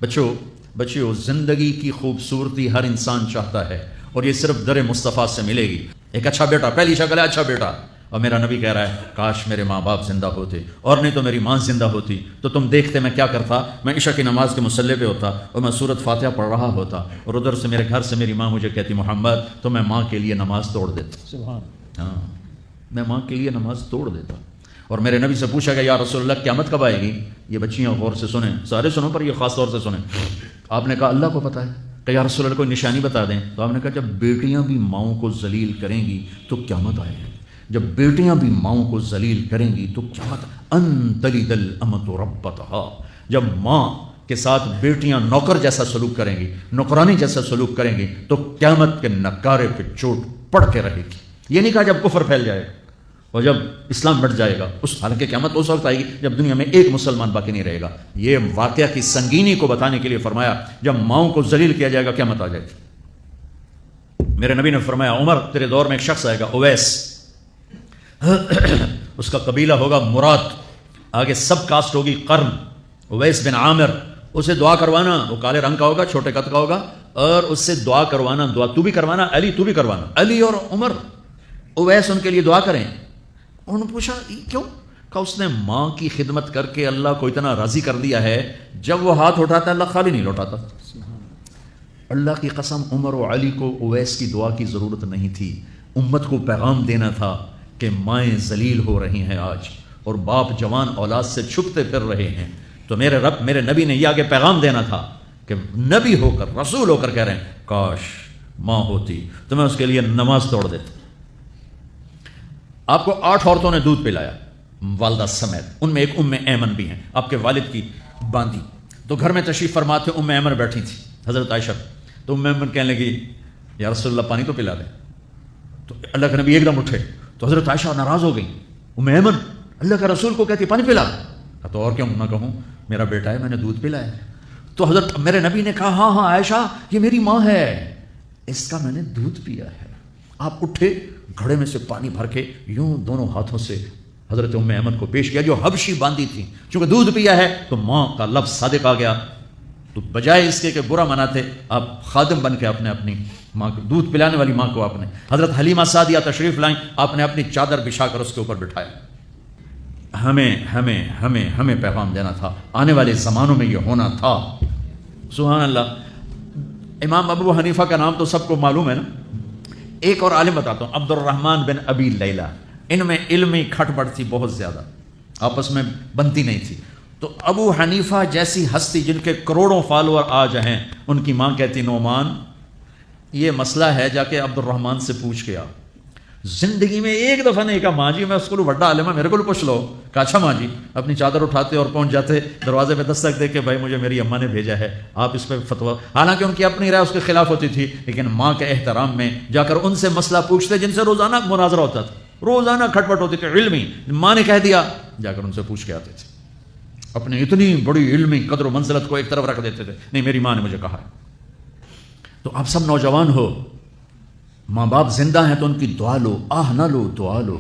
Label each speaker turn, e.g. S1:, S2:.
S1: بچیوں زندگی کی خوبصورتی ہر انسان چاہتا ہے، اور یہ صرف در مصطفیٰ سے ملے گی۔ ایک اچھا بیٹا، پہلی شکل ہے اچھا بیٹا، اور میرا نبی کہہ رہا ہے کاش میرے ماں باپ زندہ ہوتے، اور نہیں تو میری ماں زندہ ہوتی تو تم دیکھتے میں کیا کرتا، میں عشاء کی نماز کے مصلی پہ ہوتا اور میں سورۃ فاتحہ پڑھ رہا ہوتا، اور ادھر سے میرے گھر سے میری ماں مجھے کہتی محمد، تو میں ماں کے لیے نماز توڑ دیتا۔
S2: سبحان
S1: ہاں، میں ماں کے لیے نماز توڑ دیتا۔ اور میرے نبی سے پوچھا گیا یا رسول اللہ قیامت کب آئے گی؟ یہ بچیاں غور سے سنیں، سارے سنو پر یہ خاص طور سے سنیں۔ آپ نے کہا اللہ کو پتہ ہے، کہ یا رسول اللہ کوئی نشانی بتا دیں۔ تو آپ نے کہا جب بیٹیاں بھی ماؤں کو ذلیل کریں گی تو قیامت آئے گی، جب بیٹیاں بھی ماؤں کو ذلیل کریں گی تو قیامت، ان تلد الامۃ ربتہا، جب ماں کے ساتھ بیٹیاں نوکر جیسا سلوک کریں گی، نوکرانی جیسا سلوک کریں گی تو قیامت کے نکارے پہ چوٹ پڑ کے رہے گی۔ یہ نہیں کہا جب کفر پھیل جائے گا اور جب اسلام مٹ جائے گا، اس حالانکہ قیامت اس وقت آئے گی جب دنیا میں ایک مسلمان باقی نہیں رہے گا۔ یہ واقعہ کی سنگینی کو بتانے کے لیے فرمایا جب ماؤں کو ذلیل کیا جائے گا قیامت آ جائے گی۔ میرے نبی نے فرمایا عمر تیرے دور میں ایک شخص آئے گا اویس، اس کا قبیلہ ہوگا مراد، آگے سب کاسٹ ہوگی قرن، اویس بن عامر، اسے دعا کروانا، وہ کالے رنگ کا ہوگا، چھوٹے قد کا ہوگا، اور اس سے دعا کروانا، دعا تو بھی کروانا، علی تو بھی کروانا، علی اور عمر، اویس ان کے لیے دعا کریں۔ انہوں نے پوچھا کیوں؟ کہا اس نے ماں کی خدمت کر کے اللہ کو اتنا راضی کر دیا ہے، جب وہ ہاتھ اٹھاتا ہے اللہ خالی نہیں لوٹاتا۔ اللہ کی قسم عمر و علی کو اویس کی دعا کی ضرورت نہیں تھی، امت کو پیغام دینا تھا کہ مائیں ذلیل ہو رہی ہیں آج، اور باپ جوان اولاد سے چھپتے پھر رہے ہیں، تو میرے رب میرے نبی نے یہ آگے پیغام دینا تھا کہ نبی ہو کر رسول ہو کر کہہ رہے ہیں کاش ماں ہوتی تو میں اس کے لیے نماز توڑ دیتا۔ آپ کو 8 عورتوں نے دودھ پلایا والدہ سمیت، ان میں ایک ام ایمن بھی ہیں، آپ کے والد کی باندی، تو گھر میں تشریف فرما تھے، ام ایمن بیٹھی تھی حضرت عائشہ، تو ام ایمن کہنے لگی یا رسول اللہ پانی تو پلا دیں، تو اللہ کے نبی ایک دم اٹھے، تو حضرت عائشہ ناراض ہو گئی، ام ایمن اللہ کے رسول کو کہتی پانی پلا، تو اور کیوں نہ کہوں میرا بیٹا ہے میں نے دودھ پلایا ہے۔ تو حضرت میرے نبی نے کہا ہاں ہاں عائشہ یہ میری ماں ہے، اس کا میں نے دودھ پیا ہے۔ آپ اٹھے، گھڑے میں سے پانی بھر کے یوں دونوں ہاتھوں سے حضرت ام ایمن کو پیش کیا جو حبشی باندھی تھی، چونکہ دودھ پیا ہے تو ماں کا لفظ صادق آ گیا، تو بجائے اس کے کہ برا مناتے آپ خادم بن کے اپنی ماں کو دودھ پلانے والی ماں کو آپ نے، حضرت حلیمہ سعدیہ تشریف لائیں، آپ نے اپنی چادر بچھا کر اس کے اوپر بٹھایا۔ ہمیں پیغام دینا تھا، آنے والے زمانوں میں یہ ہونا تھا۔ سبحان اللہ۔ امام ابو حنیفہ کا نام تو سب کو معلوم ہے نا، ایک اور عالم بتاتا ہوں، عبد الرحمن بن ابی لیلہ، ان میں علمی کھٹ پٹ تھی بہت زیادہ، آپس میں بنتی نہیں تھی، تو ابو حنیفہ جیسی ہستی جن کے کروڑوں فالوور آج ہیں، ان کی ماں کہتی نعمان یہ مسئلہ ہے جا کے عبد الرحمن سے پوچھ کے آ۔ زندگی میں ایک دفعہ نہیں کہا ماں جی میں اس کو بڑا عالم ہے میرے کو پوچھ لو، کہا اچھا ماں جی، اپنی چادر اٹھاتے اور پہنچ جاتے دروازے پہ دستک دے کے بھائی مجھے میری اماں نے بھیجا ہے آپ اس پہ فتویٰ، حالانکہ ان کی اپنی رائے اس کے خلاف ہوتی تھی، لیکن ماں کے احترام میں جا کر ان سے مسئلہ پوچھتے جن سے روزانہ مناظرہ ہوتا تھا، روزانہ کھٹ پٹ ہوتی تھی علمی، ماں نے کہہ دیا جا کر ان سے پوچھ کے آتے تھے، اپنی اتنی بڑی علمی قدر و منزلت کو ایک طرف رکھ دیتے تھے، نہیں میری ماں نے مجھے کہا ہے۔ تو آپ سب نوجوان ہو، ماں باپ زندہ ہیں تو ان کی دعا لو، آہ نہ لو دعا لو۔